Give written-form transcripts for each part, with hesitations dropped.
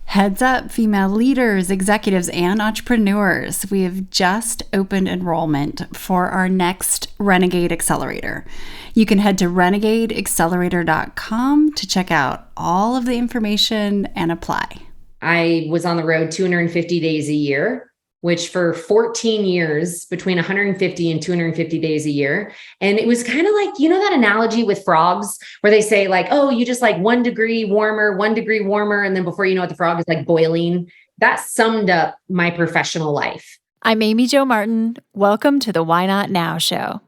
Heads up, female leaders, executives, and entrepreneurs. We have just opened enrollment for our next Renegade Accelerator. You can head to renegadeaccelerator.com to check out all of the information and apply. I was on the road 250 days a year, which for 14 years, between 150 and 250 days a year. And it was kind of like, that analogy with frogs where they say like, oh, you just like 1 degree warmer, 1 degree warmer. And then before you know it, the frog is like boiling. That summed up my professional life. I'm Amy Jo Martin. Welcome to the Why Not Now show.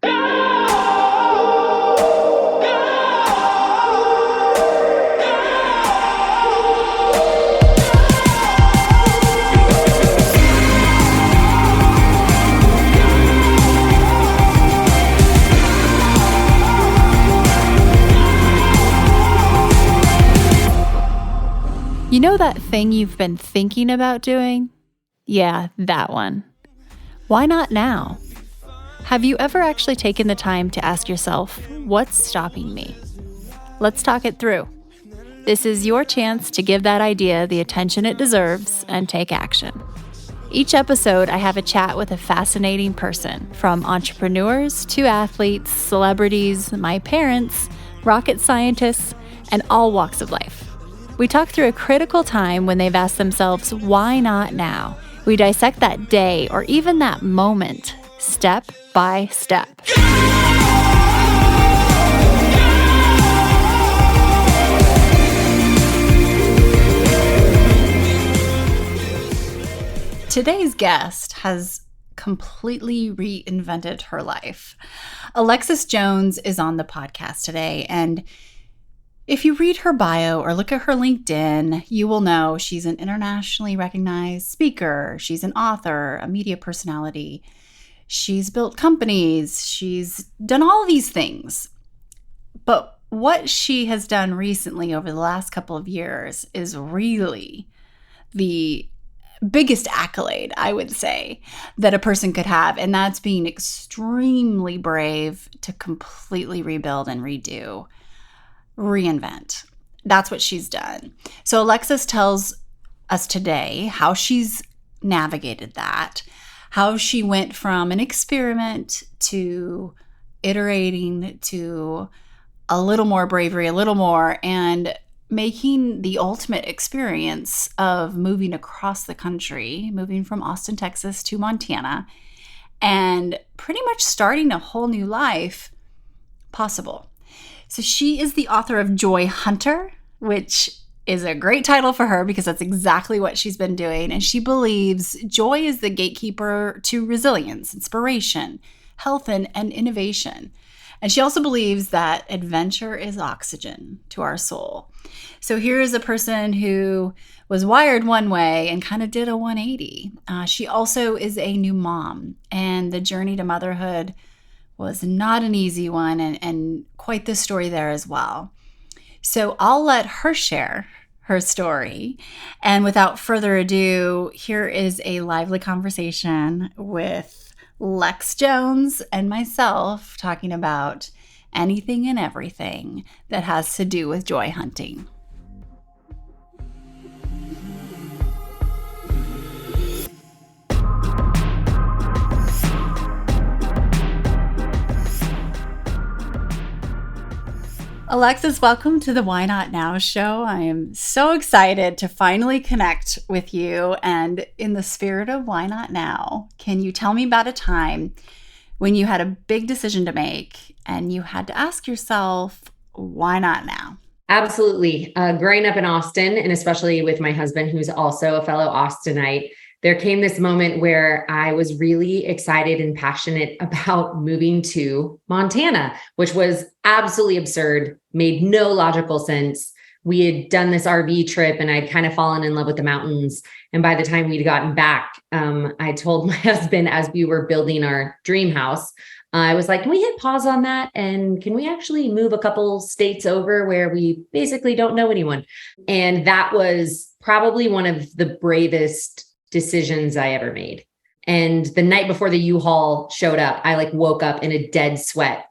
You know that thing you've been thinking about doing? Yeah, that one. Why not now? Have you ever actually taken the time to ask yourself, what's stopping me? Let's talk it through. This is your chance to give that idea the attention it deserves and take action. Each episode, I have a chat with a fascinating person, from entrepreneurs to athletes, celebrities, my parents, rocket scientists, and all walks of life. We talk through a critical time when they've asked themselves, why not now? We dissect that day or even that moment, step by step. Today's guest has completely reinvented her life. Alexis Jones is on the podcast today, and if you read her bio or look at her LinkedIn, you will know she's an internationally recognized speaker. She's an author, a media personality. She's built companies. She's done all these things. But what she has done recently over the last couple of years is really the biggest accolade, I would say, that a person could have. And that's being extremely brave to completely rebuild and redo. Reinvent. That's what she's done. So Alexis tells us today how she's navigated that, how she went from an experiment to iterating to a little more bravery, a little more, and making the ultimate experience of moving across the country, moving from Austin, Texas to Montana, and pretty much starting a whole new life possible. So she is the author of Joy Hunter, which is a great title for her because that's exactly what she's been doing. And she believes joy is the gatekeeper to resilience, inspiration, health, and innovation. And she also believes that adventure is oxygen to our soul. So here is a person who was wired one way and kind of did a 180. She also is a new mom, and the journey to motherhood was not an easy one, and quite the story there as well. So I'll let her share her story. And without further ado, here is a lively conversation with Lex Jones and myself talking about anything and everything that has to do with joy hunting. Alexis, welcome to the Why Not Now show. I am so excited to finally connect with you. And in the spirit of Why Not Now, can you tell me about a time when you had a big decision to make and you had to ask yourself, why not now? Absolutely. Growing up in Austin, and especially with my husband, who's also a fellow Austinite, there came this moment where I was really excited and passionate about moving to Montana, which was absolutely absurd, made no logical sense. We had done this RV trip and I'd kind of fallen in love with the mountains. And by the time we'd gotten back, I told my husband as we were building our dream house, I was like, can we hit pause on that? And can we actually move a couple states over where we basically don't know anyone? And that was probably one of the bravest decisions I ever made. And the night before the U-Haul showed up, I woke up in a dead sweat,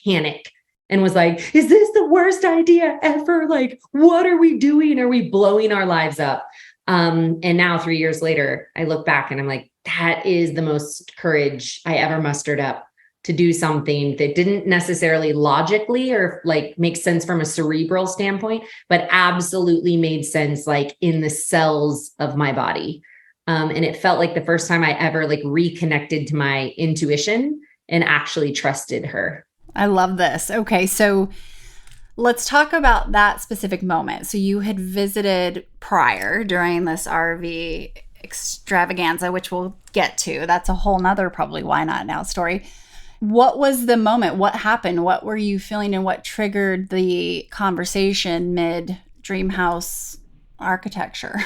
panic, and was like, is this the worst idea ever? What are we doing? Are we blowing our lives up? And now 3 years later, I look back and I'm like, that is the most courage I ever mustered up to do something that didn't necessarily logically or like make sense from a cerebral standpoint, but absolutely made sense like in the cells of my body. And it felt like the first time I ever like reconnected to my intuition and actually trusted her. I love this. Okay, so let's talk about that specific moment. So you had visited prior during this RV extravaganza, which we'll get to. That's a whole nother probably why not now story. What was the moment? What happened? What were you feeling and what triggered the conversation mid dream house architecture?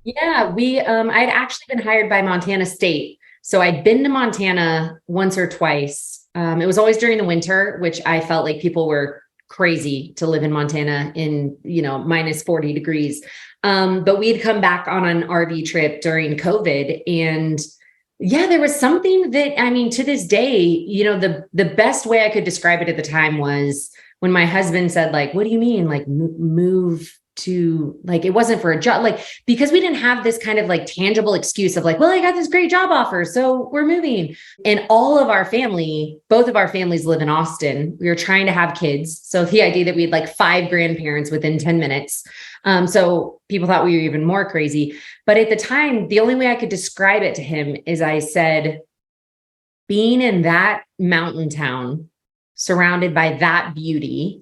Yeah, I'd actually been hired by Montana State. So I'd been to Montana once or twice. It was always during the winter, which I felt like people were crazy to live in Montana in, minus 40 degrees. But we'd come back on an RV trip during COVID. And yeah, there was something that, I mean, to this day, the best way I could describe it at the time was when my husband said, like, what do you mean? Like move to, like, it wasn't for a job, like, because we didn't have this kind of like tangible excuse of like, well, I got this great job offer, so we're moving. And all of our family, both of our families live in Austin. We were trying to have kids. So the idea that we had like 5 grandparents within 10 minutes. So people thought we were even more crazy. But at the time, the only way I could describe it to him is I said, being in that mountain town, surrounded by that beauty,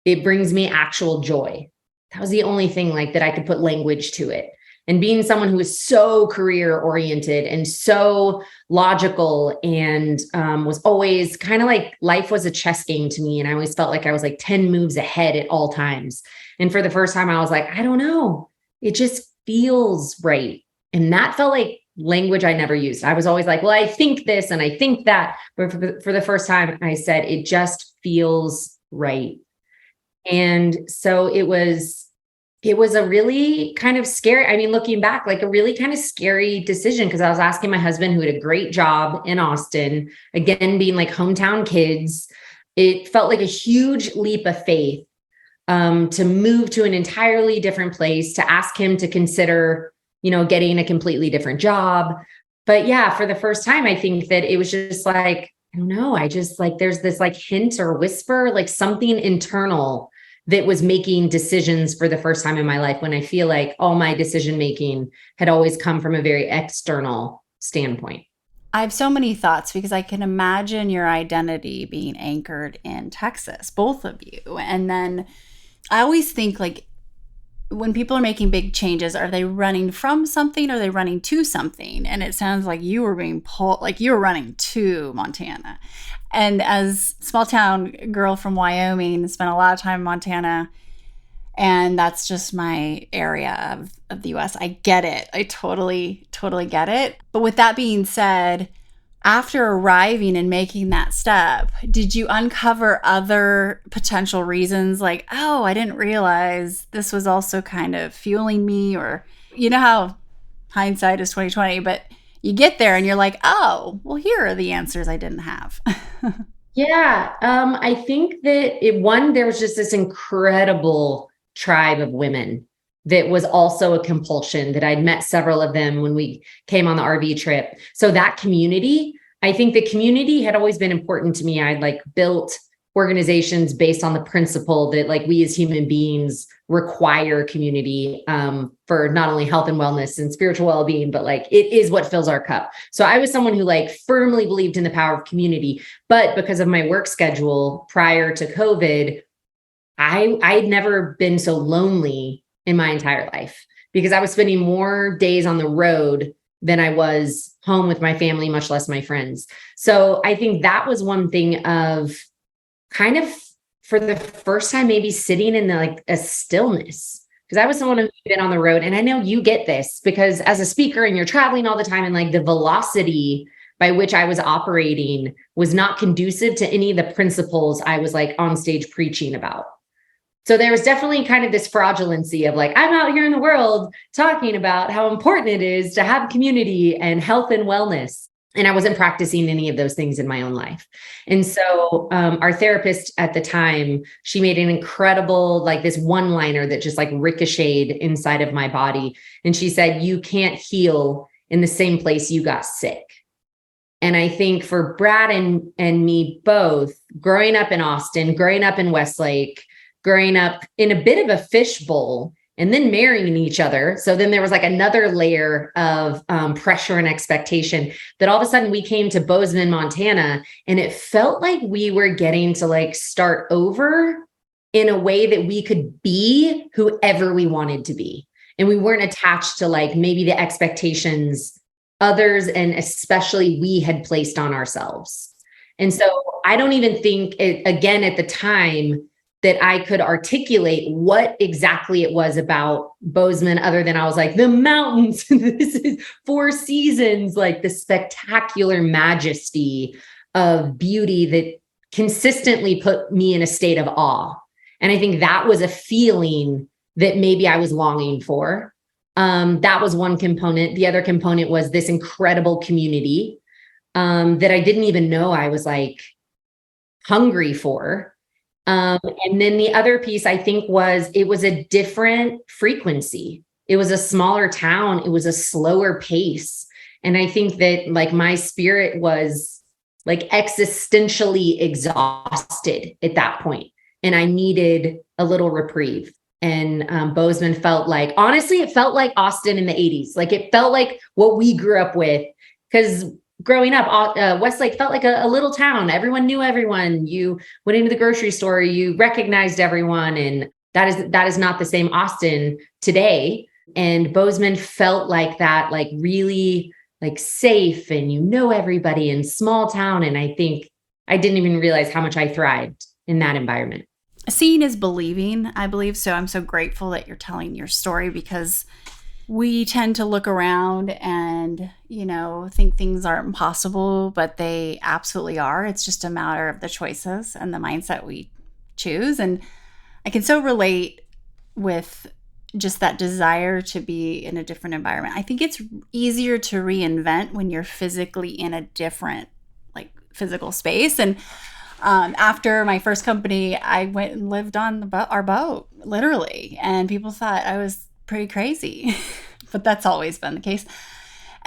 it brings me actual joy. That was the only thing like that I could put language to it. And being someone who was so career oriented and so logical and was always kind of like life was a chess game to me. And I always felt like I was like 10 moves ahead at all times. And for the first time, I was like, I don't know, it just feels right. And that felt like language I never used. I was always like, well, I think this and I think that. But for the first time, I said, it just feels right. And so it was a really kind of scary, I mean, looking back, like a really kind of scary decision, because I was asking my husband, who had a great job in Austin, again, being like hometown kids, it felt like a huge leap of faith to move to an entirely different place, to ask him to consider, getting a completely different job. But yeah, for the first time, I think that it was just like, I don't know, I just like, there's this like hint or whisper, like something internal that was making decisions for the first time in my life, when I feel like all my decision-making had always come from a very external standpoint. I have so many thoughts because I can imagine your identity being anchored in Texas, both of you. And then I always think like when people are making big changes, are they running from something or are they running to something? And it sounds like you were being pulled, like you were running to Montana. And as small town girl from Wyoming, spent a lot of time in Montana, and that's just my area of the US. I get it. I totally get it. But with that being said, after arriving and making that step, did you uncover other potential reasons like, oh, I didn't realize this was also kind of fueling me? Or you know how hindsight is 2020, but you get there and you're like, oh, well, here are the answers I didn't have. Yeah. I think that there was just this incredible tribe of women that was also a compulsion, that I'd met several of them when we came on the RV trip. So that community, I think the community had always been important to me. I'd like built organizations based on the principle that like we as human beings require community for not only health and wellness and spiritual well-being, but like it is what fills our cup. So I was someone who like firmly believed in the power of community, but because of my work schedule prior to COVID, I'd never been so lonely in my entire life, because I was spending more days on the road than I was home with my family, much less my friends. So I think that was one thing of kind of for the first time, maybe sitting in like a stillness, because I was someone who's been on the road. And I know you get this because as a speaker and you're traveling all the time, and like the velocity by which I was operating was not conducive to any of the principles I was like on stage preaching about. So there was definitely kind of this fraudulency of like, I'm out here in the world talking about how important it is to have community and health and wellness. And I wasn't practicing any of those things in my own life. And so our therapist at the time, she made an incredible, like this one-liner that just like ricocheted inside of my body. And she said, you can't heal in the same place you got sick. And I think for Brad and me both, growing up in Austin, growing up in Westlake, growing up in a bit of a fishbowl, and then marrying each other. So then there was like another layer of pressure and expectation that all of a sudden we came to Bozeman, Montana, and it felt like we were getting to like start over in a way that we could be whoever we wanted to be. And we weren't attached to like maybe the expectations others and especially we had placed on ourselves. And so I don't even think again, at the time, that I could articulate what exactly it was about Bozeman, other than I was like, the mountains, this is 4 seasons, like the spectacular majesty of beauty that consistently put me in a state of awe. And I think that was a feeling that maybe I was longing for. That was one component. The other component was this incredible community that I didn't even know I was like hungry for. And then the other piece I think was it was a different frequency. It was a smaller town. It was a slower pace. And I think that like my spirit was like existentially exhausted at that point. And I needed a little reprieve. And Bozeman felt like, honestly, it felt like Austin in the 80s. Like it felt like what we grew up with, because growing up, Westlake felt like a little town. Everyone knew everyone. You went into the grocery store, you recognized everyone. And that is not the same Austin today. And Bozeman felt like that, like really like safe and you know everybody in small town. And I think I didn't even realize how much I thrived in that environment. Seeing is believing, I believe. So I'm so grateful that you're telling your story, because we tend to look around and, think things aren't possible, but they absolutely are. It's just a matter of the choices and the mindset we choose. And I can so relate with just that desire to be in a different environment. I think it's easier to reinvent when you're physically in a different, like, physical space. And after my first company, I went and lived on our boat, literally. And people thought I was pretty crazy, but that's always been the case.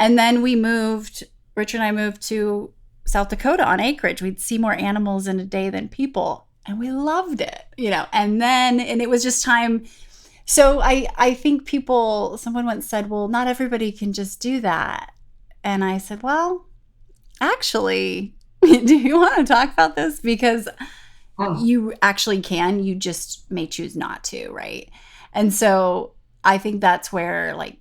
And then Richard and I moved to South Dakota on acreage. We'd see more animals in a day than people, and we loved it, and it was just time. So I think someone once said, well, not everybody can just do that. And I said, well, actually, do you want to talk about this? Because you actually can, you just may choose not to, right? And so I think that's where, like,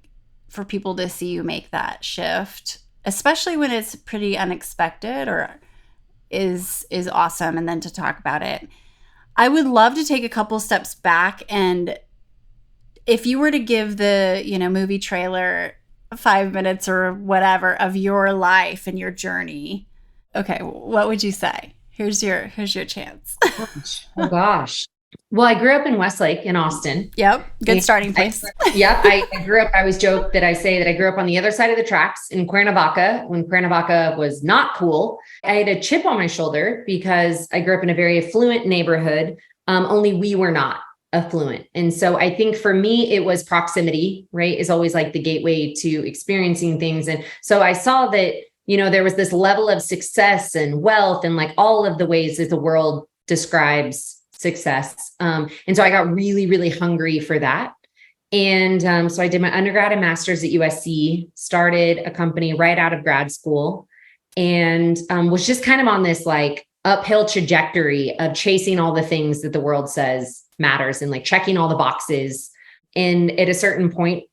for people to see you make that shift, especially when it's pretty unexpected or is awesome, and then to talk about it. I would love to take a couple steps back, and if you were to give the, movie trailer 5 minutes or whatever of your life and your journey, okay, what would you say? Here's your chance. Oh gosh. Well, I grew up in Westlake in Austin. Yep. Good starting place. I grew up, I always joke that I say that I grew up on the other side of the tracks in Cuernavaca, when Cuernavaca was not cool. I had a chip on my shoulder because I grew up in a very affluent neighborhood. Only we were not affluent. And so I think for me, it was proximity, right? Is always like the gateway to experiencing things. And so I saw that, there was this level of success and wealth and like all of the ways that the world describes success. And so I got really, really hungry for that. And so I did my undergrad and master's at USC, started a company right out of grad school, and was just kind of on this like uphill trajectory of chasing all the things that the world says matters and like checking all the boxes. And at a certain point,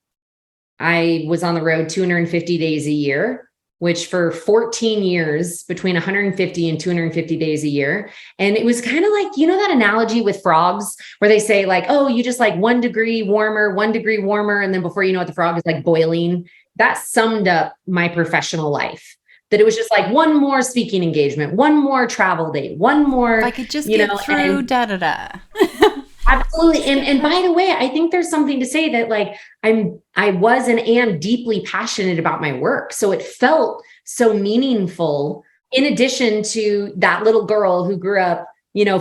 I was on the road 250 days a year, which for 14 years, between 150 and 250 days a year. And it was kind of like, that analogy with frogs where they say like, oh, you just like 1 degree warmer. And then before you know it, the frog is like boiling. That summed up my professional life. That it was just like one more speaking engagement, one more travel date, one more. If I could just get through da-da-da. Absolutely. And by the way, I think there's something to say that like I was and am deeply passionate about my work. So it felt so meaningful, in addition to that little girl who grew up,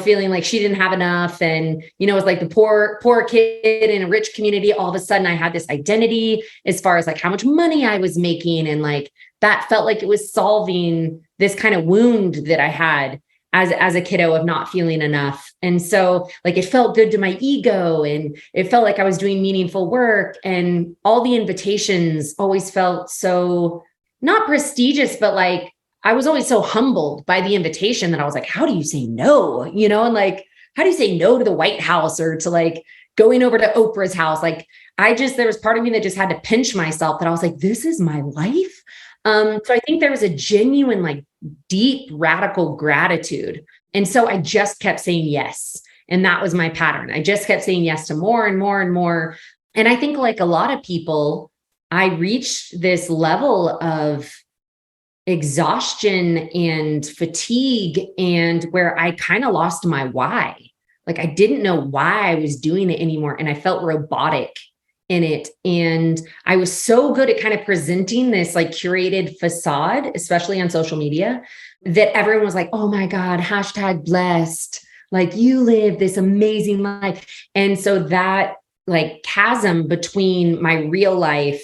feeling like she didn't have enough and, was like the poor kid in a rich community. All of a sudden I had this identity as far as like how much money I was making. And like, that felt like it was solving this kind of wound that I had as a kiddo of not feeling enough. And so like, it felt good to my ego and it felt like I was doing meaningful work, and all the invitations always felt so not prestigious, but like, I was always so humbled by the invitation that I was like, how do you say no? And like, how do you say no to the White House or to like going over to Oprah's house? Like, there was part of me that just had to pinch myself that I was like, this is my life. So I think there was a genuine, like deep, radical gratitude. And so I just kept saying yes. And that was my pattern. I just kept saying yes to more and more and more. And I think like a lot of people, I reached this level of exhaustion and fatigue, and where I kind of lost my why. Like I didn't know why I was doing it anymore. And I felt robotic in it. And I was so good at kind of presenting this like curated facade, especially on social media, that everyone was like, oh my God, #blessed. Like you live this amazing life. And so that like chasm between my real life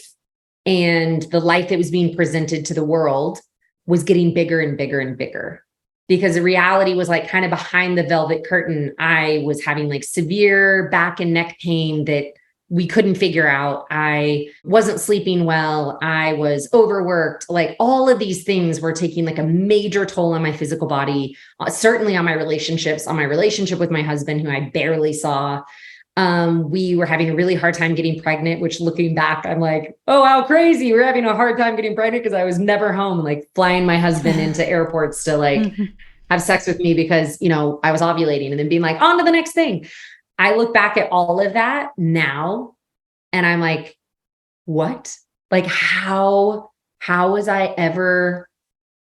and the life that was being presented to the world was getting bigger and bigger and bigger, because the reality was like kind of behind the velvet curtain. I was having like severe back and neck pain that we couldn't figure out. I wasn't sleeping well. I was overworked. Like all of these things were taking like a major toll on my physical body, certainly on my relationships, on my relationship with my husband, who I barely saw. We were having a really hard time getting pregnant, which looking back, I'm like, oh, how crazy. We're having a hard time getting pregnant because I was never home, like flying my husband into airports to like have sex with me because, I was ovulating, and then being like, on to the next thing. I look back at all of that now and I'm like, what? Like, how was I ever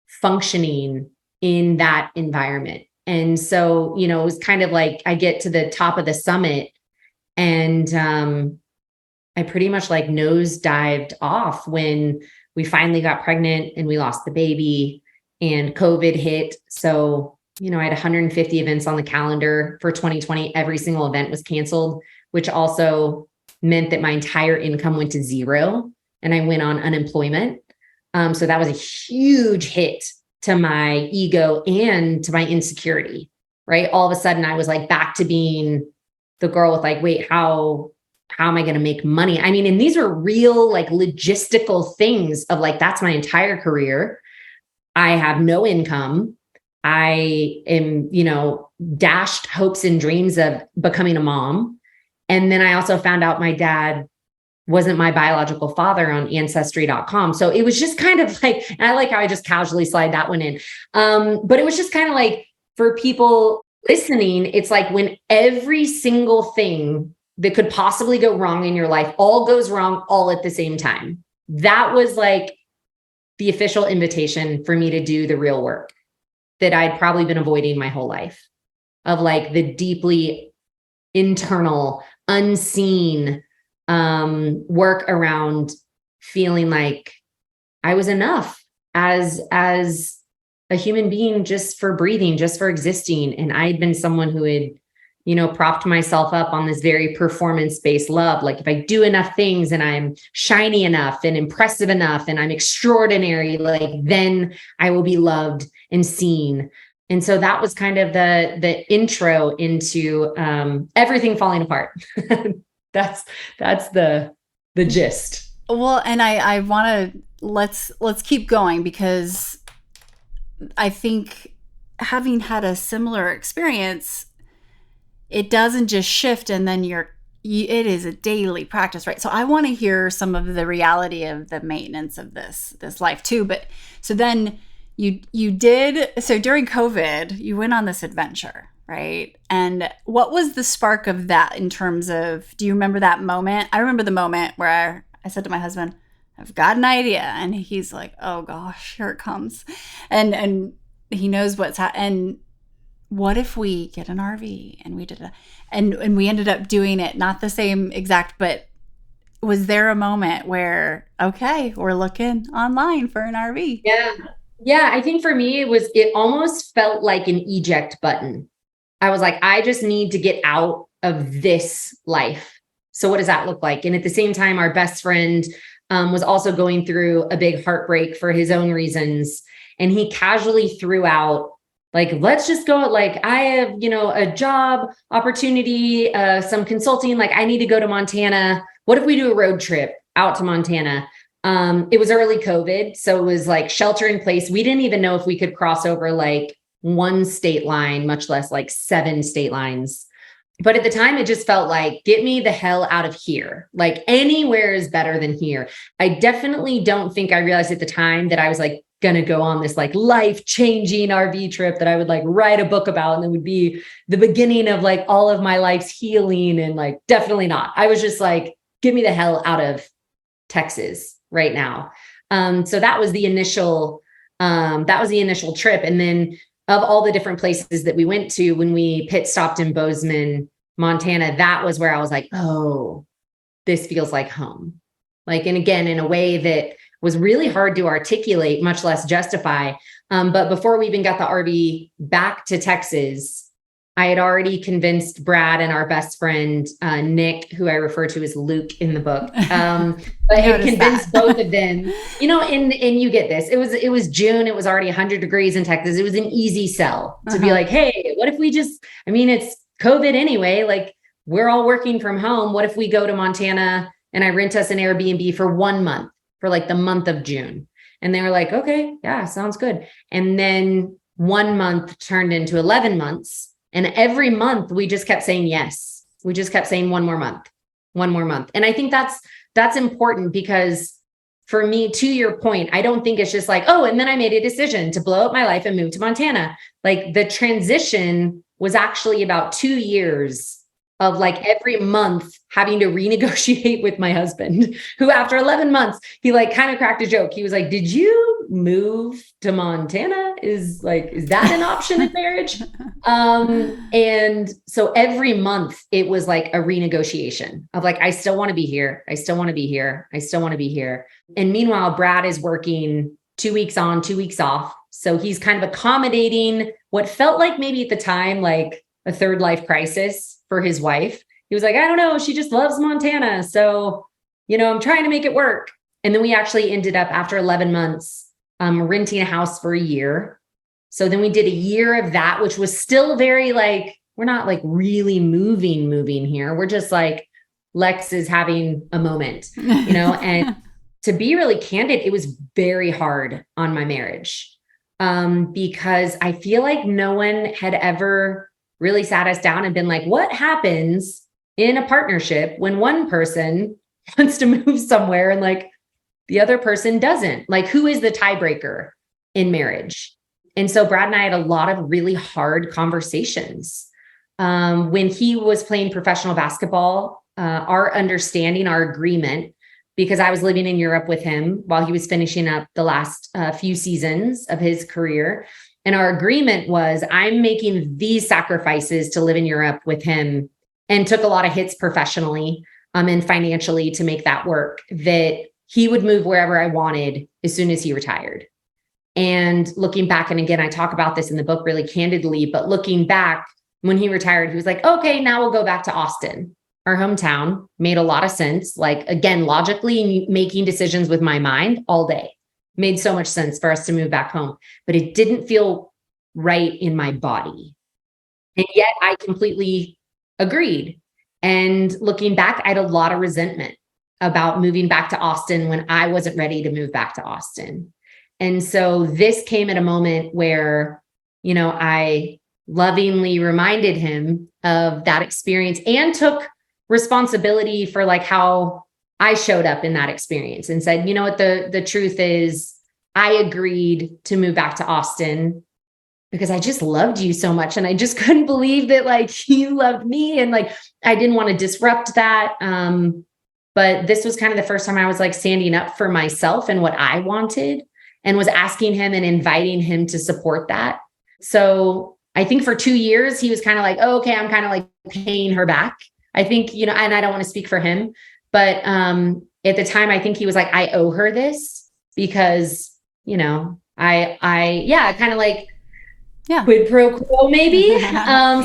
functioning in that environment? And so, it was kind of like I get to the top of the summit and I pretty much like nosedived off when we finally got pregnant and we lost the baby and COVID hit. So, I had 150 events on the calendar for 2020. Every single event was canceled, which also meant that my entire income went to zero and I went on unemployment. So that was a huge hit to my ego and to my insecurity, right? All of a sudden I was like back to being the girl with like, wait, how am I going to make money? I mean, and these were real like logistical things of like, that's my entire career. I have no income. I am, dashed hopes and dreams of becoming a mom. And then I also found out my dad wasn't my biological father on ancestry.com. So it was just kind of like, and I like how I just casually slide that one in. But it was just kind of like, for people listening, it's like when every single thing that could possibly go wrong in your life all goes wrong all at the same time. That was like the official invitation for me to do the real work that I'd probably been avoiding my whole life, of like the deeply internal, unseen work around feeling like I was enough as a human being, just for breathing, just for existing. And I'd been someone who had, propped myself up on this very performance-based love. Like if I do enough things and I'm shiny enough and impressive enough and I'm extraordinary, like then I will be loved and seen. And so that was kind of the intro into everything falling apart. That's the gist. Well, and I want to let's keep going, because I think having had a similar experience, it doesn't just shift and then it is a daily practice, right? So I want to hear some of the reality of the maintenance of this life too. But so then you did, so during COVID, you went on this adventure, right? And what was the spark of that in terms of, do you remember that moment? I remember the moment where I said to my husband, I've got an idea. And he's like, oh gosh, here it comes. And he knows what's happening. And what if we get an RV and we did and we ended up doing it, not the same exact, but was there a moment where, okay, we're looking online for an RV? Yeah. Yeah. I think for me, it almost felt like an eject button. I was like, I just need to get out of this life. So what does that look like? And at the same time, our best friend was also going through a big heartbreak for his own reasons. And he casually threw out, like, let's just go. Like, I have, a job opportunity, some consulting, like I need to go to Montana. What if we do a road trip out to Montana? It was early COVID. So it was like shelter in place. We didn't even know if we could cross over like one state line, much less like 7 state lines. But at the time, it just felt like, get me the hell out of here. Like anywhere is better than here. I definitely don't think I realized at the time that I was like going to go on this like life-changing RV trip that I would like write a book about. And it would be the beginning of like all of my life's healing, and like, definitely not. I was just like, get me the hell out of Texas right now. So that was the initial trip. And then of all the different places that we went to, when we pit stopped in Bozeman, Montana, that was where I was like, oh, this feels like home. Like, and again, in a way that was really hard to articulate, much less justify. But before we even got the RV back to Texas, I had already convinced Brad and our best friend, Nick, who I refer to as Luke in the book. But I had convinced both of them, and you get this. It was June. It was already 100 degrees in Texas. It was an easy sell to be like, hey, what if we it's COVID anyway, like we're all working from home. What if we go to Montana and I rent us an Airbnb for 1 month, for like the month of June? And they were like, okay, yeah, sounds good. And then 1 month turned into 11 months. And every month we just kept saying yes. We just kept saying one more month. And I think that's important, because for me, to your point, I don't think it's just like, oh, and then I made a decision to blow up my life and move to Montana. Like the transition was actually about 2 years of like every month having to renegotiate with my husband, who after 11 months, he like kind of cracked a joke. He was like, did you move to Montana? Is that an option in marriage? And so every month it was like a renegotiation of like, I still want to be here. I still want to be here. I still want to be here. And meanwhile, Brad is working 2 weeks on, 2 weeks off. So he's kind of accommodating what felt like maybe at the time, like a third life crisis for his wife. He was like, I don't know, she just loves Montana. So, I'm trying to make it work. And then we actually ended up, after 11 months, renting a house for a year. So then we did a year of that, which was still very like, we're not like really moving here. We're just like, Lex is having a moment, and to be really candid, it was very hard on my marriage, because I feel like no one had ever really sat us down and been like, what happens in a partnership when one person wants to move somewhere and like the other person doesn't? Like, who is the tiebreaker in marriage? And so Brad and I had a lot of really hard conversations. When he was playing professional basketball, our understanding, our agreement, because I was living in Europe with him while he was finishing up the last few seasons of his career. And our agreement was, I'm making these sacrifices to live in Europe with him, and took a lot of hits professionally and financially to make that work, that he would move wherever I wanted as soon as he retired. And looking back, and again, I talk about this in the book really candidly, but looking back, when he retired, he was like, okay, now we'll go back to Austin, our hometown. Made a lot of sense. Like, again, logically making decisions with my mind all day. Made so much sense for us to move back home, but it didn't feel right in my body. And yet I completely agreed. And looking back, I had a lot of resentment about moving back to Austin when I wasn't ready to move back to Austin. And so this came at a moment where, I lovingly reminded him of that experience and took responsibility for like how I showed up in that experience, and said, you know what, the truth is, I agreed to move back to Austin because I just loved you so much. And I just couldn't believe that like you loved me. And like, I didn't want to disrupt that. But this was kind of the first time I was like standing up for myself and what I wanted, and was asking him and inviting him to support that. So I think for 2 years, he was kind of like, oh, okay, I'm kind of like paying her back. I think, and I don't want to speak for him, But at the time, I think he was like, I owe her this because, I kind of like, quid pro quo, maybe.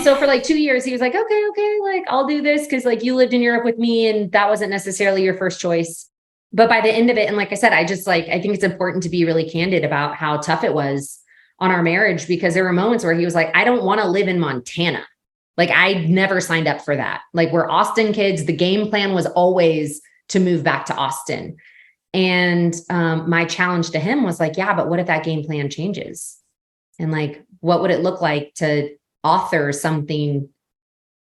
So for like 2 years, he was like, okay, like I'll do this because like you lived in Europe with me and that wasn't necessarily your first choice. But by the end of it, and like I said, I think it's important to be really candid about how tough it was on our marriage, because there were moments where he was like, I don't want to live in Montana. Like I never signed up for that. Like we're Austin kids. The game plan was always to move back to Austin. And my challenge to him was like, yeah, but what if that game plan changes? And like, what would it look like to author something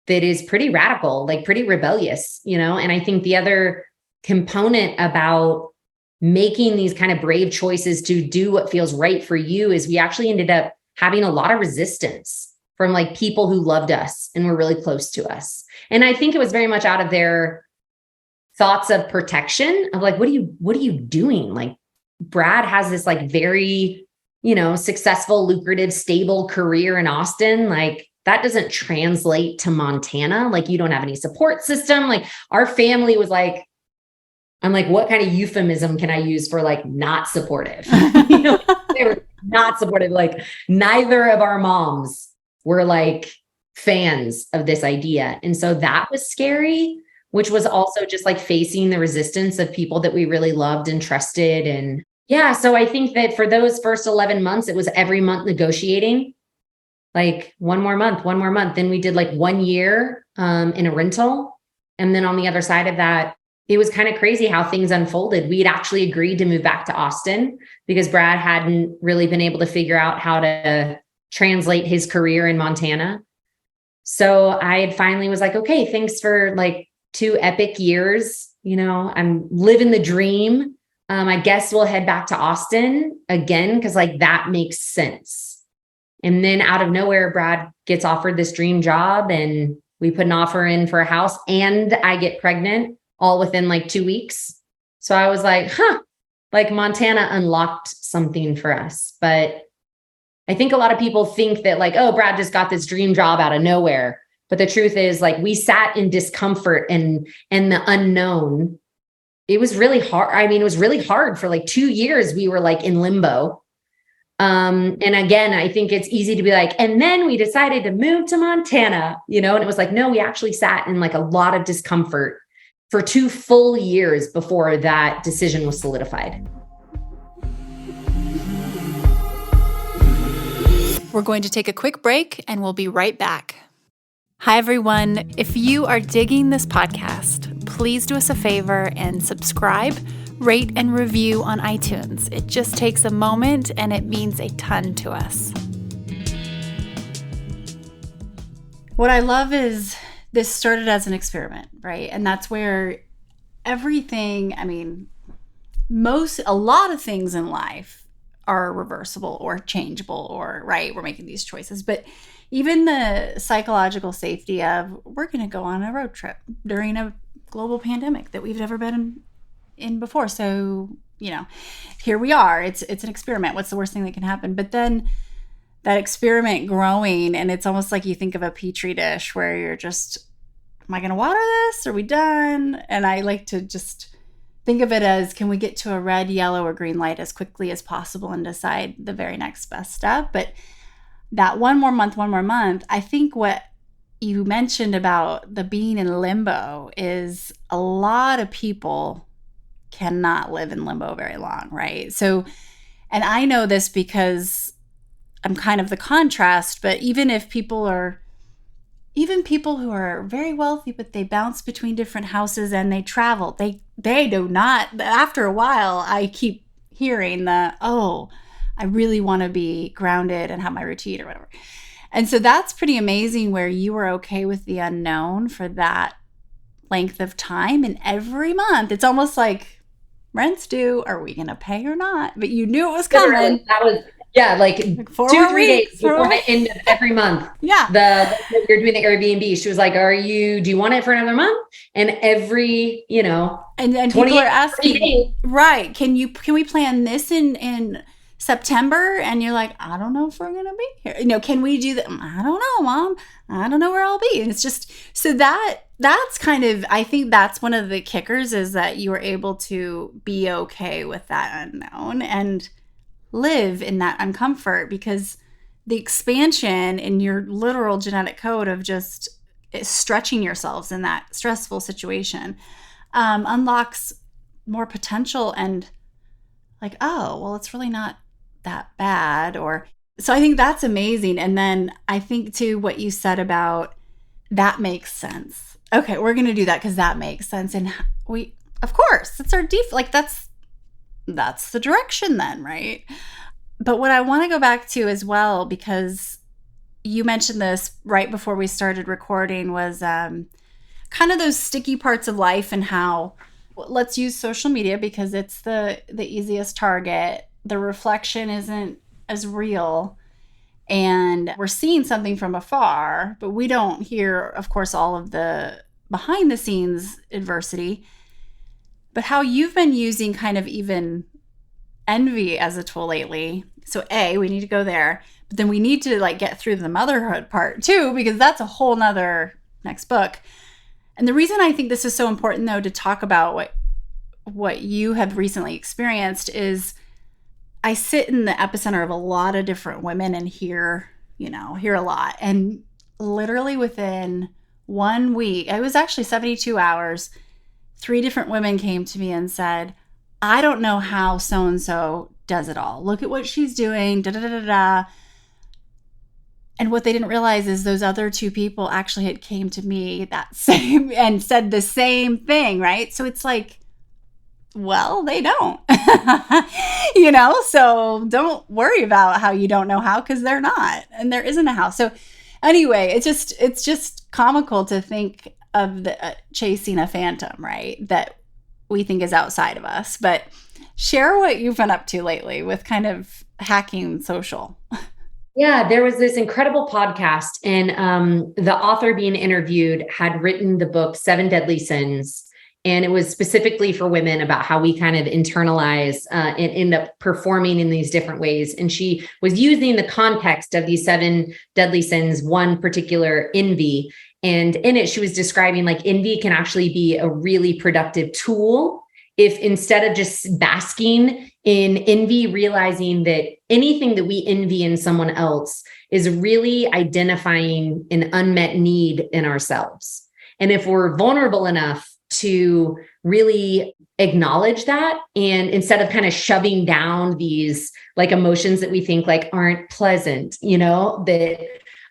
that is pretty radical, like pretty rebellious, And I think the other component about making these kind of brave choices to do what feels right for you is we actually ended up having a lot of resistance from like people who loved us and were really close to us. And I think it was very much out of their thoughts of protection of like, what are you doing? Like Brad has this like very, successful, lucrative, stable career in Austin. Like that doesn't translate to Montana. Like you don't have any support system. Like our family was like, I'm like, what kind of euphemism can I use for like not supportive? They were not supportive. Like neither of our moms were like fans of this idea. And so that was scary, which was also just like facing the resistance of people that we really loved and trusted. And yeah, so I think that for those first 11 months, it was every month negotiating, like one more month. Then we did like 1 year in a rental. And then on the other side of that, it was kind of crazy how things unfolded. We had actually agreed to move back to Austin because Brad hadn't really been able to figure out how to translate his career in Montana. So I had finally was like, okay, thanks for like 2 epic years. I'm living the dream. I guess we'll head back to Austin again because like that makes sense. And then out of nowhere, Brad gets offered this dream job and we put an offer in for a house and I get pregnant all within like 2 weeks. So I was like, like Montana unlocked something for us. But I think a lot of people think that like, oh, Brad just got this dream job out of nowhere. But the truth is like, we sat in discomfort and the unknown. It was really hard. I mean, it was really hard for like 2 years. We were like in limbo. And again, I think it's easy to be like, and then we decided to move to Montana, and it was like, no, we actually sat in like a lot of discomfort for 2 full years before that decision was solidified. We're going to take a quick break and we'll be right back. Hi, everyone. If you are digging this podcast, please do us a favor and subscribe, rate, and review on iTunes. It just takes a moment and it means a ton to us. What I love is this started as an experiment, right? And that's where everything, a lot of things in life are reversible or changeable or, right, we're making these choices. But even the psychological safety of we're going to go on a road trip during a global pandemic that we've never been in before. So, here we are. It's an experiment. What's the worst thing that can happen? But then that experiment growing, and it's almost like you think of a petri dish where you're just, am I going to water this? Are we done? And I like to just think of it as, can we get to a red, yellow, or green light as quickly as possible and decide the very next best step? But that one more month, I think what you mentioned about the being in limbo is a lot of people cannot live in limbo very long, right? So, and I know this because I'm kind of the contrast, but even people who are very wealthy, but they bounce between different houses and they travel, they do not, after a while, I keep hearing I really want to be grounded and have my routine or whatever. And so that's pretty amazing where you were okay with the unknown for that length of time. And every month, it's almost like rent's due. Are we going to pay or not? But you knew it was coming. That was, like 2-3 days before the end of every month. Yeah. You're doing the Airbnb. She was like, do you want it for another month? And every, and people are asking, right. Can we plan this in September and you're like, I don't know if we're going to be here. Can we do that? I don't know, Mom. I don't know where I'll be. And it's just, so that's kind of, I think that's one of the kickers, is that you were able to be okay with that unknown and live in that uncomfort, because the expansion in your literal genetic code of just stretching yourselves in that stressful situation unlocks more potential, and like, oh, well, it's really not that bad. Or so I think that's amazing. And then I think too, what you said about that makes sense. Okay, we're going to do that because that makes sense. And we, of course, it's our default. Like that's the direction then, right? But what I want to go back to as well, because you mentioned this right before we started recording, was kind of those sticky parts of life, and how, let's use social media because it's the easiest target. The reflection isn't as real, and we're seeing something from afar, but we don't hear, of course, all of the behind the scenes adversity. But how you've been using kind of even envy as a tool lately. So we need to go there, but then we need to like get through the motherhood part too, because that's a whole nother next book. And the reason I think this is so important, though, to talk about what you have recently experienced is I sit in the epicenter of a lot of different women and hear a lot. And literally within 1 week, it was actually 72 hours, 3 different women came to me and said, I don't know how so-and-so does it all. Look at what she's doing, da-da-da-da-da. And what they didn't realize is those other 2 people actually had came to me that same and said the same thing, right? So it's like, well, they don't, so don't worry about how you don't know how, because they're not, and there isn't a how. So anyway, it's just comical to think of the chasing a phantom, right? That we think is outside of us. But share what you've been up to lately with kind of hacking social. Yeah, there was this incredible podcast, and the author being interviewed had written the book 7 Deadly Sins. And it was specifically for women, about how we kind of internalize and end up performing in these different ways. And she was using the context of these 7 deadly sins, one particular, envy. And in it, she was describing like envy can actually be a really productive tool if, instead of just basking in envy, realizing that anything that we envy in someone else is really identifying an unmet need in ourselves. And if we're vulnerable enough to really acknowledge that, and instead of kind of shoving down these like emotions that we think like aren't pleasant, that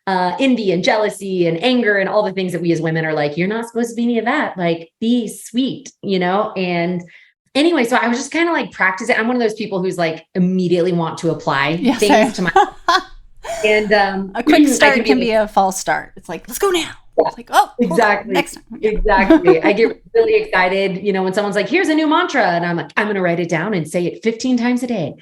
envy and jealousy and anger and all the things that we as women are like, you're not supposed to be any of that, like be sweet, and anyway, so I was just kind of like practicing. I'm one of those people who's like immediately want to apply things to my and a quick start can be a false start. It's like, let's go now. Yeah, it's like, oh, exactly. Next time. Yeah. Exactly. I get really excited, when someone's like, here's a new mantra. And I'm like, I'm going to write it down and say it 15 times a day.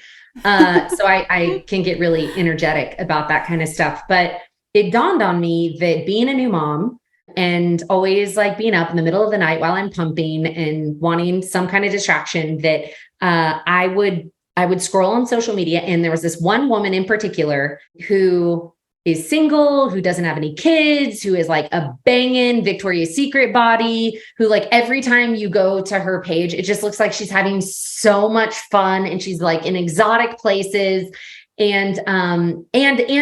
So I can get really energetic about that kind of stuff. But it dawned on me that being a new mom and always like being up in the middle of the night while I'm pumping and wanting some kind of distraction, that I would scroll on social media. And there was this one woman in particular who is single, who doesn't have any kids, who is like a banging Victoria's Secret body, who like every time you go to her page, it just looks like she's having so much fun, and she's like in exotic places. And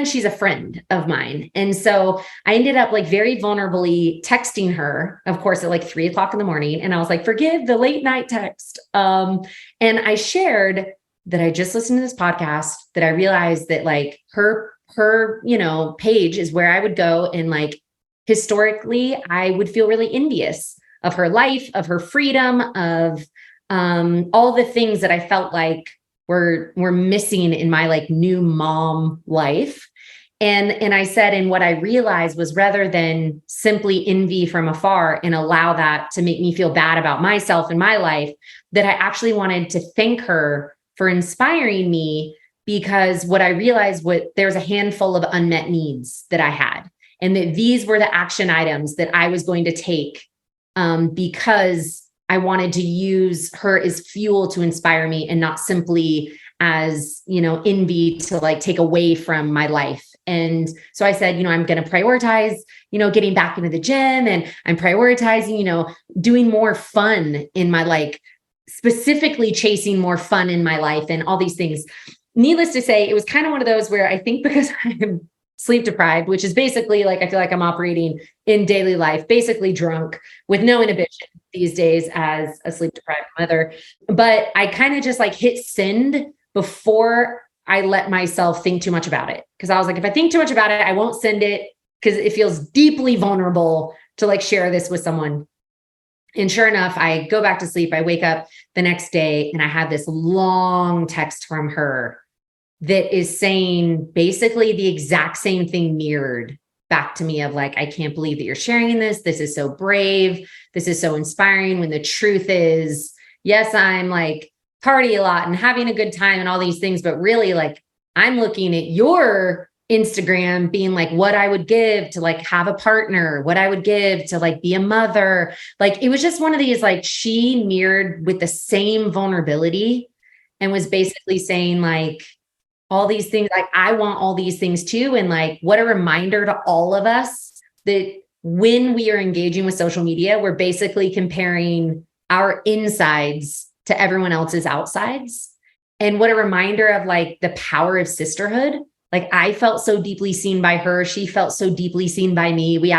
she's a friend of mine. And so I ended up like very vulnerably texting her, of course, at like 3:00 in the morning. And I was like, forgive the late night text. And I shared that I just listened to this podcast, that I realized that like her page is where I would go. And like, historically, I would feel really envious of her life, of her freedom, of all the things that I felt like were missing in my like new mom life. And I said, and what I realized was, rather than simply envy from afar and allow that to make me feel bad about myself and my life, that I actually wanted to thank her for inspiring me, because what I realized was there's a handful of unmet needs that I had, and that these were the action items that I was going to take because I wanted to use her as fuel to inspire me, and not simply as, envy to like take away from my life. And so I said, I'm going to prioritize, getting back into the gym, and I'm prioritizing, doing more fun in my, like, specifically chasing more fun in my life and all these things. Needless to say, it was kind of one of those where I think because I'm sleep deprived, which is basically like, I feel like I'm operating in daily life, basically drunk with no inhibition these days as a sleep deprived mother. But I kind of just like hit send before I let myself think too much about it. Cause I was like, if I think too much about it, I won't send it because it feels deeply vulnerable to like share this with someone. And sure enough, I go back to sleep. I wake up the next day and I have this long text from her that is saying basically the exact same thing mirrored back to me of like, I can't believe that you're sharing this. This is so brave. This is so inspiring, when the truth is, yes, I'm like party a lot and having a good time and all these things, but really like I'm looking at your Instagram being like what I would give to like have a partner, what I would give to like be a mother. Like it was just one of these, like she mirrored with the same vulnerability and was basically saying like, all these things, like I want all these things too. And like, what a reminder to all of us that when we are engaging with social media, we're basically comparing our insides to everyone else's outsides. And what a reminder of like the power of sisterhood. Like I felt so deeply seen by her. She felt so deeply seen by me. We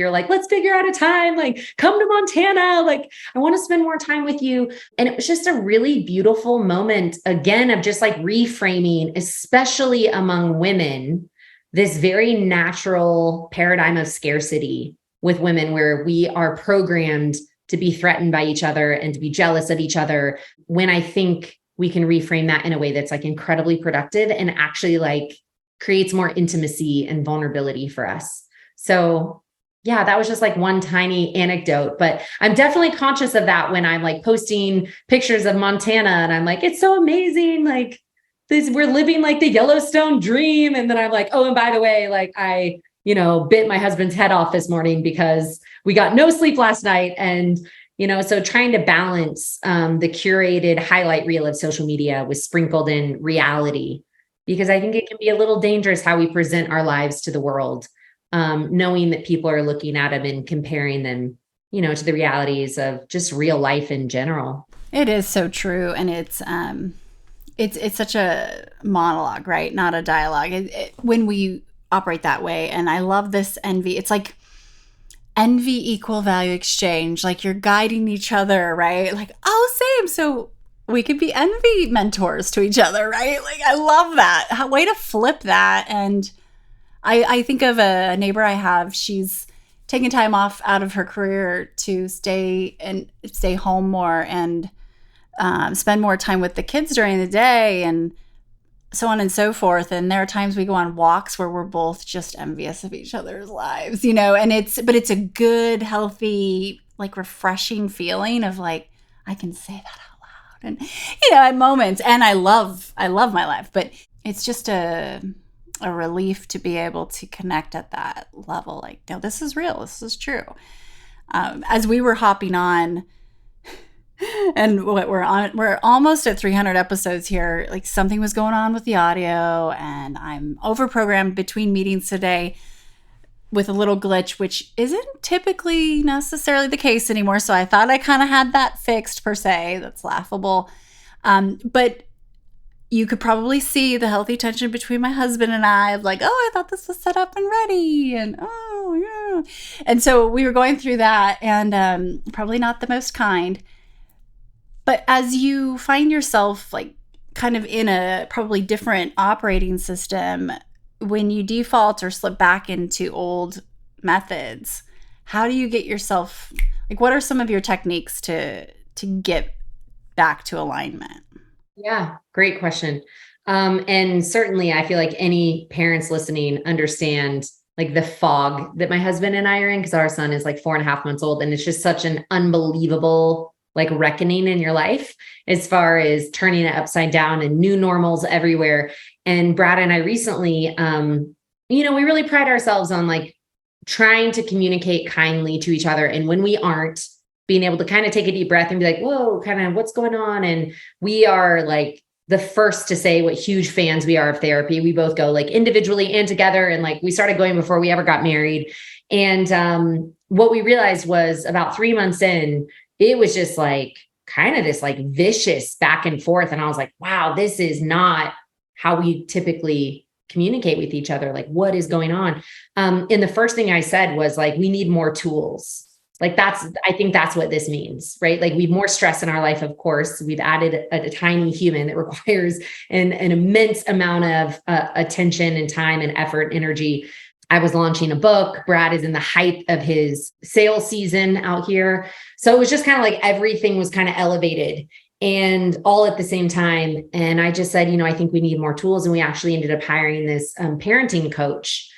were like, let's figure out a time, like come to Montana. Like I want to spend more time with you. And it was just a really beautiful moment again of just like reframing, especially among women, this very natural paradigm of scarcity with women where we are programmed to be threatened by each other and to be jealous of each other. When I think we can reframe that in a way that's like incredibly productive and actually like creates more intimacy and vulnerability for us. So yeah, that was just like one tiny anecdote, but I'm definitely conscious of that when I'm like posting pictures of Montana and I'm like, it's so amazing. Like this, we're living like the Yellowstone dream. And then I'm like, oh, and by the way, like I, bit my husband's head off this morning because we got no sleep last night. And, so trying to balance the curated highlight reel of social media with sprinkled in reality, because I think it can be a little dangerous how we present our lives to the world, knowing that people are looking at them and comparing them, to the realities of just real life in general. It is so true. And it's such a monologue, right? Not a dialogue. When we operate that way. And I love this envy. It's like envy equal value exchange. Like you're guiding each other, right? Like, oh, same. So we could be envy mentors to each other, right? Like, I love that. Way to flip that. And I think of a neighbor I have. She's taking time off out of her career to stay home more and spend more time with the kids during the day and so on and so forth. And there are times we go on walks where we're both just envious of each other's lives, and it's a good, healthy, like refreshing feeling of like, I can say that out loud. And, at moments, and I love my life, but it's just a relief to be able to connect at that level. Like, no, this is real. This is true. As we were hopping on, and we're almost at 300 episodes here. Like something was going on with the audio and I'm overprogrammed between meetings today with a little glitch, which isn't typically necessarily the case anymore. So I thought I kind of had that fixed per se. That's laughable. But you could probably see the healthy tension between my husband and I of like, oh, I thought this was set up and ready. And oh, yeah. And so we were going through that and probably not the most kind. But as you find yourself like kind of in a probably different operating system, when you default or slip back into old methods, how do you get yourself, like what are some of your techniques to get back to alignment? Yeah, great question. And certainly I feel like any parents listening understand like the fog that my husband and I are in, because our son is like 4.5 months old. And it's just such an unbelievable like reckoning in your life as far as turning it upside down and new normals everywhere. And Brad and I recently, we really pride ourselves on like trying to communicate kindly to each other. And when we aren't, being able to kind of take a deep breath and be like, whoa, kind of what's going on? And we are like the first to say what huge fans we are of therapy. We both go like individually and together. And like, we started going before we ever got married. And what we realized was about 3 months in, it was just like kind of this like vicious back and forth. And I was like, wow, this is not how we typically communicate with each other. Like, what is going on? And the first thing I said was like, we need more tools. Like I think that's what this means, right? Like, we have more stress in our life. Of course, we've added a tiny human that requires an immense amount of attention and time and effort, and energy. I was launching a book. Brad is in the height of his sales season out here. So it was just kind of like everything was kind of elevated and all at the same time. And I just said, I think we need more tools. And we actually ended up hiring this parenting coach.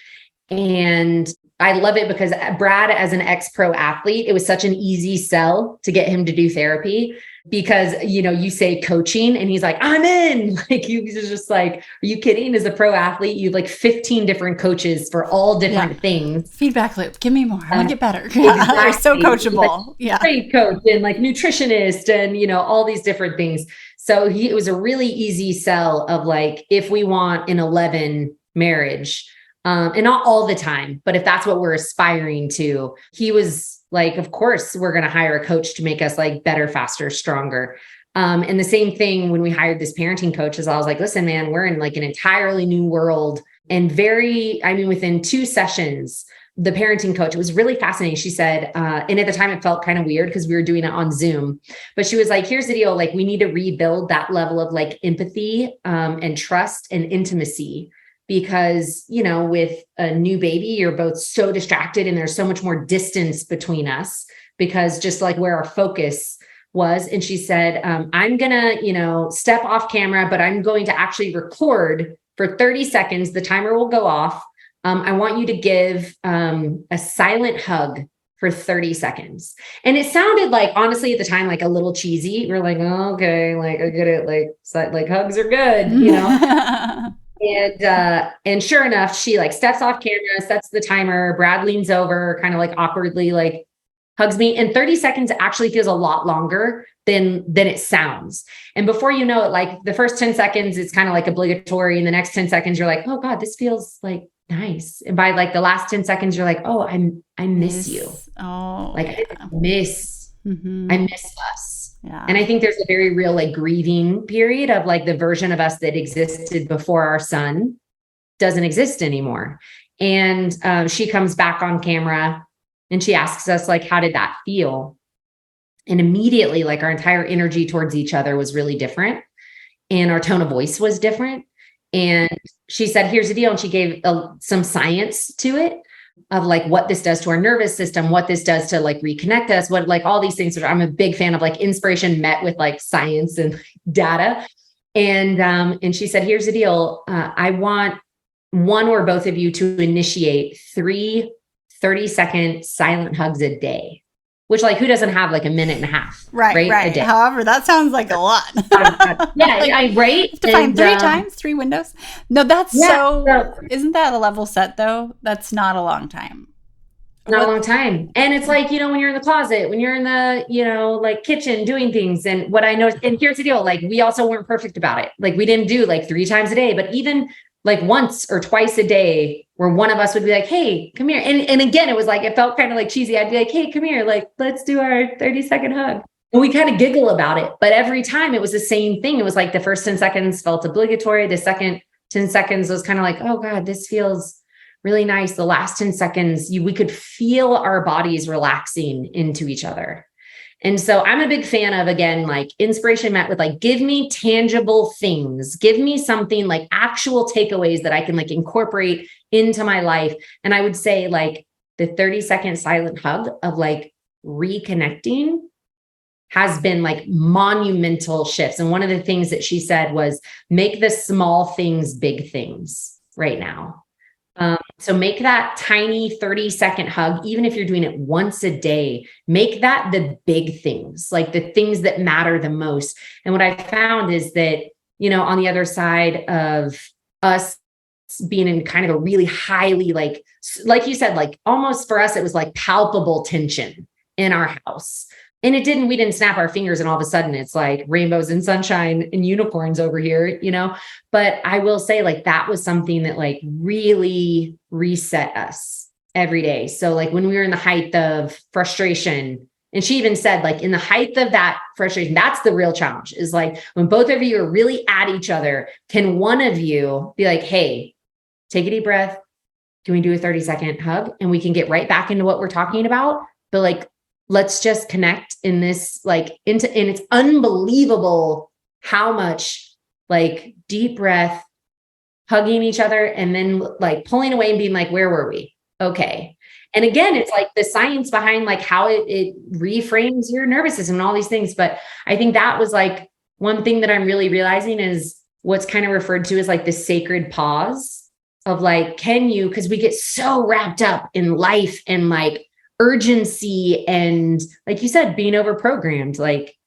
And I love it because Brad, as an ex-pro athlete, it was such an easy sell to get him to do therapy because, you say coaching and he's like, I'm in. Like, he was just like, are you kidding? As a pro athlete, you have like 15 different coaches for all different things. Feedback loop. Give me more. I want to get better. Exactly. You're so coachable. Like, great coach and like nutritionist and, all these different things. So it was a really easy sell of like, if we want an 11 marriage, and not all the time, but if that's what we're aspiring to, he was like, of course, we're going to hire a coach to make us like better, faster, stronger. And the same thing when we hired this parenting coach, is I was like, listen, man, we're in like an entirely new world. And within 2 sessions, the parenting coach, it was really fascinating. She said, and at the time it felt kind of weird because we were doing it on Zoom, but she was like, here's the deal. Like, we need to rebuild that level of like empathy, and trust and intimacy. Because, with a new baby, you're both so distracted and there's so much more distance between us because just like where our focus was. And she said, I'm going to, step off camera, but I'm going to actually record for 30 seconds. The timer will go off. I want you to give a silent hug for 30 seconds. And it sounded like, honestly, at the time, like a little cheesy. We're like, oh, okay, like I get it. Like hugs are good, And sure enough, she like steps off camera, sets the timer. Brad leans over, kind of like awkwardly, like hugs me. And 30 seconds actually feels a lot longer than it sounds. And before you know it, like the first 10 seconds, it's kind of like obligatory. And the next 10 seconds, you're like, oh God, this feels like nice. And by like the last 10 seconds, you're like, oh, I miss you. Oh, like yeah. I miss us. Yeah. And I think there's a very real like grieving period of like the version of us that existed before our son doesn't exist anymore. And she comes back on camera and she asks us like, how did that feel? And immediately like our entire energy towards each other was really different. And our tone of voice was different. And she said, here's the deal. And she gave some science to it of like what this does to our nervous system, what this does to like reconnect us, what like all these things. I'm a big fan of like inspiration met with like science and data. And she said, here's the deal. I want one or both of you to initiate 3 30-second silent hugs a day. Which like, who doesn't have like a minute and a half? Right. A day. However, that sounds like a lot. Yeah, like, right. To find 3 times, 3 windows. No, that's isn't that a level set though? That's not a long time. Not a long time. And it's like, when you're in the closet, when you're in the, like kitchen doing things. And what I noticed, and here's the deal, like we also weren't perfect about it. Like we didn't do like 3 times a day, but even like once or twice a day where one of us would be like, hey, come here. And again, it was like, it felt kind of like cheesy. I'd be like, hey, come here. Like, let's do our 30-second hug. And we kind of giggle about it. But every time it was the same thing. It was like the first 10 seconds felt obligatory. The second 10 seconds was kind of like, oh God, this feels really nice. The last 10 seconds, we could feel our bodies relaxing into each other. And so I'm a big fan of, again, like inspiration met with like, give me tangible things, give me something like actual takeaways that I can like incorporate into my life. And I would say like the 30-second silent hug of like reconnecting has been like monumental shifts. And one of the things that she said was make the small things big things right now. So make that tiny 30-second hug, even if you're doing it once a day, make that the big things, like the things that matter the most. And what I found is that, on the other side of us being in kind of a really highly, like you said, like almost for us, it was like palpable tension in our house. And we didn't snap our fingers and all of a sudden it's like rainbows and sunshine and unicorns over here, but I will say like, that was something that like really reset us every day. So like when we were in the height of frustration, and she even said like in the height of that frustration, that's the real challenge, is like when both of you are really at each other, can one of you be like, hey, take a deep breath. Can we do a 30-second hug? And we can get right back into what we're talking about. But like, let's just connect in this, and it's unbelievable how much like deep breath, hugging each other, and then like pulling away and being like, where were we? Okay. And again, it's like the science behind like how it reframes your nervous system and all these things. But I think that was like one thing that I'm really realizing is what's kind of referred to as like the sacred pause of like, because we get so wrapped up in life and like urgency and like you said, being overprogrammed, like,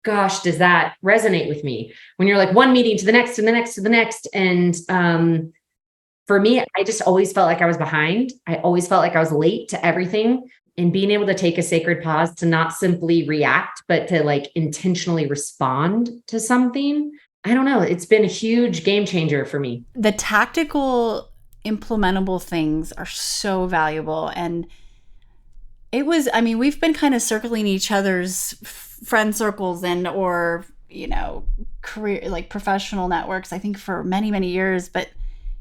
gosh, does that resonate with me when you're like one meeting to the next, to the next, to the next. And for me, I just always felt like I was behind. I always felt like I was late to everything, and being able to take a sacred pause to not simply react, but to like intentionally respond to something. I don't know. It's been a huge game changer for me. The tactical implementable things are so valuable. And we've been kind of circling each other's friend circles or, career, like professional networks, I think for many, many years, but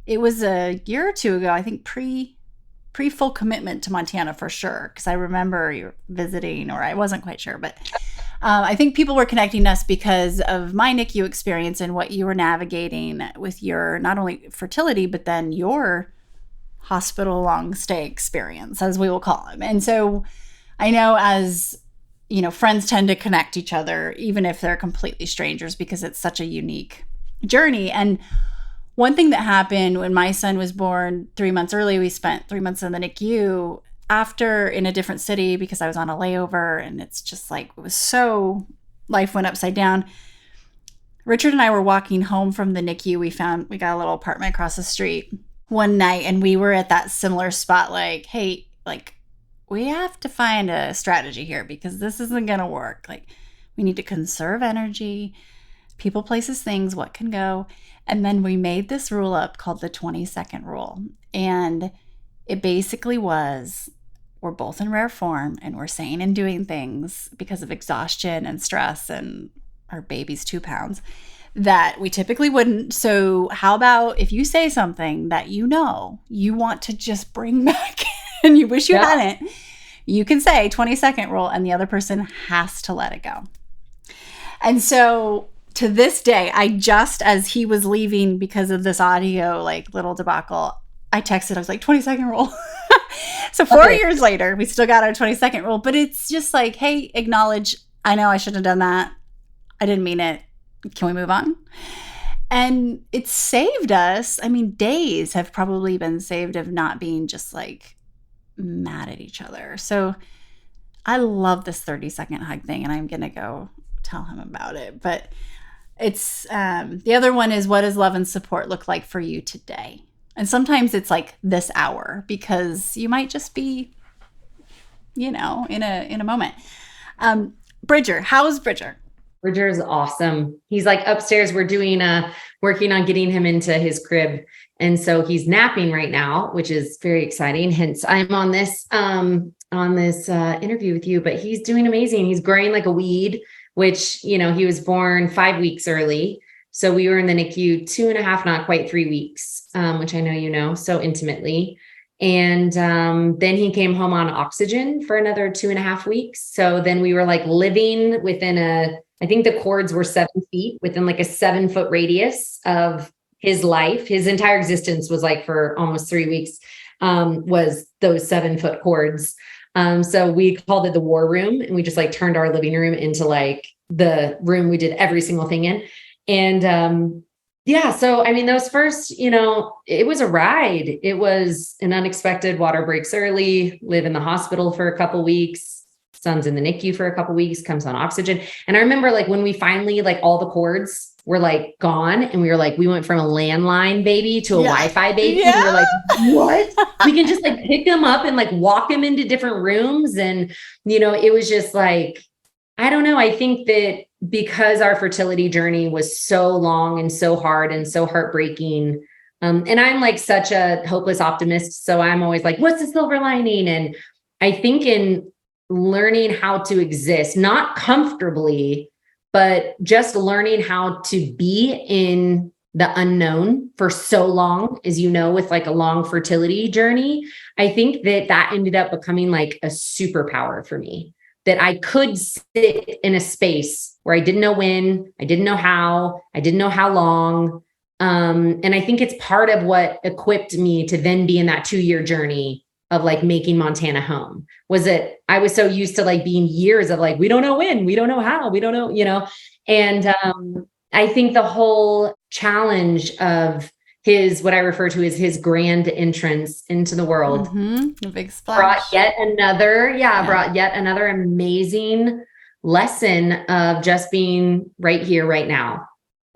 it was a year or two ago, I think pre full commitment to Montana for sure. Cause I remember you visiting, or I wasn't quite sure, but I think people were connecting us because of my NICU experience and what you were navigating with your, not only fertility, but then your hospital long stay experience, as we will call them. And so I know as, friends tend to connect each other, even if they're completely strangers, because it's such a unique journey. And one thing that happened when my son was born 3 months early, we spent 3 months in the NICU after in a different city because I was on a layover, and it's just like, it was so, life went upside down. Richard and I were walking home from the NICU. We got a little apartment across the street one night, and we were at that similar spot, like, hey, like, we have to find a strategy here because this isn't going to work. Like, we need to conserve energy, people, places, things, what can go. And then we made this rule up called the 20-second rule. And it basically was, we're both in rare form and we're saying and doing things because of exhaustion and stress, and our baby's 2 pounds, that we typically wouldn't. So how about if you say something that you want to just bring back and you wish you hadn't, you can say 20-second rule and the other person has to let it go. And so to this day, as he was leaving because of this audio, like little debacle, I texted, I was like, 20-second rule. So 4 years later, we still got our 20-second rule, but it's just like, hey, acknowledge, I know I shouldn't have done that. I didn't mean it. Can we move on? And it saved us. I mean, days have probably been saved of not being just like mad at each other. So I love this 30-second hug thing, and I'm going to go tell him about it. But it's the other one is, what does love and support look like for you today? And sometimes it's like this hour, because you might just be, in a moment. Bridger, how's Bridger? Bridger is awesome. He's like upstairs. We're working on getting him into his crib. And so he's napping right now, which is very exciting. Hence I'm on this interview with you, but he's doing amazing. He's growing like a weed, which, he was born 5 weeks early. So we were in the NICU 2.5, not quite 3 weeks, which I know so intimately. And then he came home on oxygen for another 2.5 weeks. So then we were like living within I think the cords were 7 feet within like a 7-foot radius of his life. His entire existence was like for almost 3 weeks, was those 7-foot cords. So we called it the war room, and we just like turned our living room into like the room we did every single thing in. And, so, I mean, those first, it was a ride. It was an unexpected water breaks early, live in the hospital for a couple weeks. Son's in the NICU for a couple weeks, comes on oxygen. And I remember like when we finally, like all the cords were like gone, and we were like, we went from a landline baby to a Wi-Fi baby. Yeah. And we were like, what? We can just like pick them up and like walk them into different rooms. And, it was just like, I don't know. I think that because our fertility journey was so long and so hard and so heartbreaking, and I'm like such a hopeless optimist. So I'm always like, what's the silver lining? And I think in learning how to exist, not comfortably, but just learning how to be in the unknown for so long, as you know, with like a long fertility journey, I think that ended up becoming like a superpower for me, that I could sit in a space where I didn't know when, I didn't know how, I didn't know how long. And I think it's part of what equipped me to then be in that 2-year journey of like making Montana home, was that I was so used to like being years of like, we don't know when, we don't know how, we don't know, and I think the whole challenge of what I refer to as his grand entrance into the world, a big splash, brought yet another amazing lesson of just being right here, right now.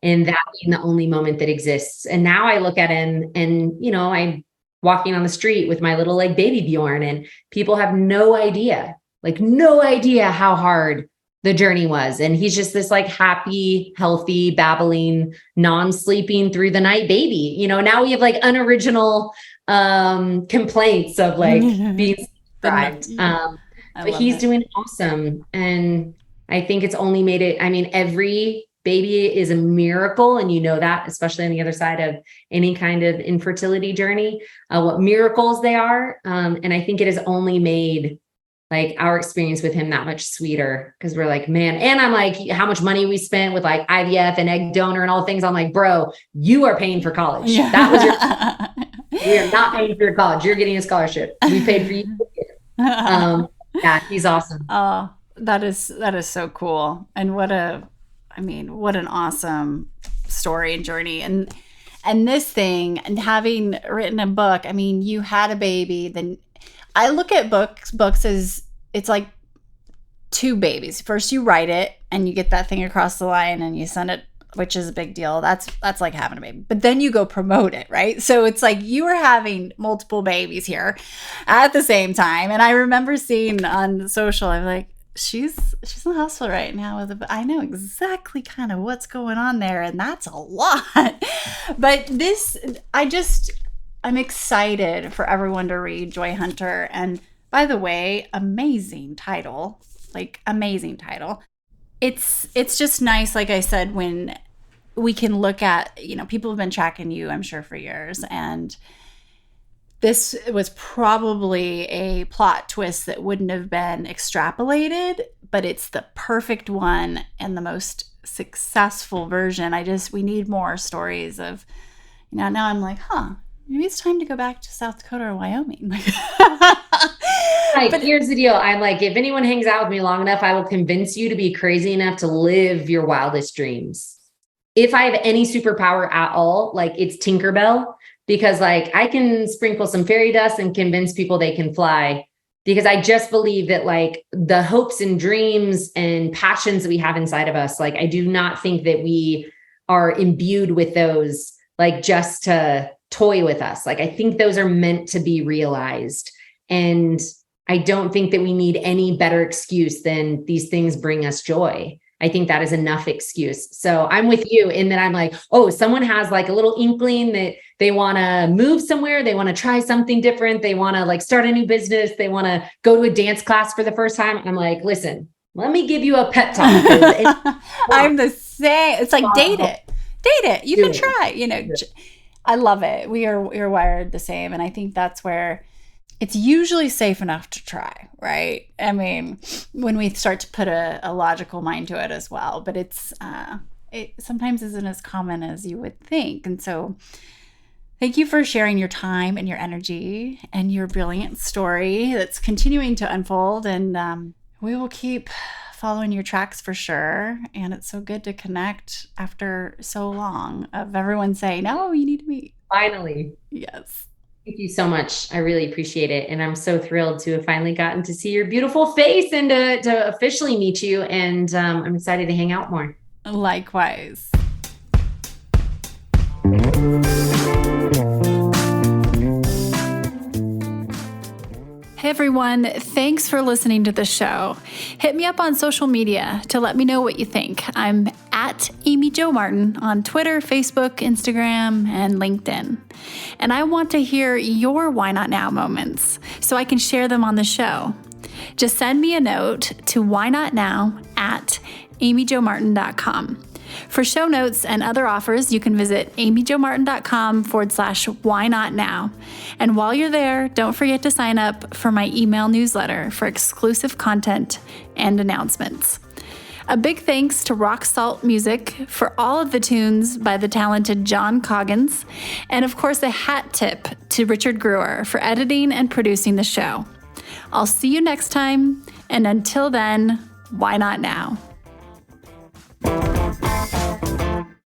And that being the only moment that exists. And now I look at him and, I'm walking on the street with my little like baby Bjorn, and people have no idea how hard the journey was. And he's just this like happy, healthy, babbling, non-sleeping through the night baby. Now we have like unoriginal complaints of like being deprived. But he's doing awesome. And I think it's only made it, every baby is a miracle. And that, especially on the other side of any kind of infertility journey, what miracles they are. And I think it has only made like our experience with him that much sweeter, because we're like, man, and I'm like, how much money we spent with like IVF and egg donor and all things. I'm like, bro, you are paying for college. Yeah. That was we are not paying for your college. You're getting a scholarship. We paid for you. Yeah, he's awesome. Oh, that is so cool. And what an awesome story and journey. And this thing, and having written a book, you had a baby, then I look at books as it's like two babies. First you write it and you get that thing across the line and you send it, which is a big deal. That's like having a baby. But then you go promote it, right? So it's like you are having multiple babies here at the same time. And I remember seeing on social, I'm like, she's in the hospital right now I know exactly kind of what's going on there, and that's a lot. But I'm excited for everyone to read Joy Hunter. And by the way, amazing title. It's just nice, like I said, when we can look at, people have been tracking you, I'm sure, for years. And this was probably a plot twist that wouldn't have been extrapolated, but it's the perfect one and the most successful version. We need more stories of, now I'm like, maybe it's time to go back to South Dakota or Wyoming. But here's the deal. I'm like, if anyone hangs out with me long enough, I will convince you to be crazy enough to live your wildest dreams. If I have any superpower at all, like it's Tinkerbell, because like I can sprinkle some fairy dust and convince people they can fly, because I just believe that like the hopes and dreams and passions that we have inside of us, like I do not think that we are imbued with those like just to toy with us. Like I think those are meant to be realized. And I don't think that we need any better excuse than these things bring us joy. I think that is enough excuse. So I'm with you in that I'm like, someone has like a little inkling that they want to move somewhere. They want to try something different. They want to like start a new business. They want to go to a dance class for the first time. I'm like, listen, let me give you a pep talk. I'm the same. It's like, date it. You can try, I love it. We're wired the same. And I think that's where it's usually safe enough to try, right? When we start to put a logical mind to it as well, but it sometimes isn't as common as you would think. And so thank you for sharing your time and your energy and your brilliant story that's continuing to unfold. And we will keep following your tracks for sure. And it's so good to connect after so long of everyone saying, "No, you need to meet." Finally. Yes. Thank you so much. I really appreciate it. And I'm so thrilled to have finally gotten to see your beautiful face and to officially meet you. And I'm excited to hang out more. Likewise. Hey everyone, thanks for listening to the show. Hit me up on social media to let me know what you think. I'm at Amy Jo Martin on Twitter, Facebook, Instagram, and LinkedIn. And I want to hear your Why Not Now moments so I can share them on the show. Just send me a note to whynotnow@amyjomartin.com. For show notes and other offers, you can visit amyjomartin.com/whynotnow. And while you're there, don't forget to sign up for my email newsletter for exclusive content and announcements. A big thanks to Rock Salt Music for all of the tunes by the talented John Coggins. And of course, a hat tip to Richard Brewer for editing and producing the show. I'll see you next time. And until then, why not now?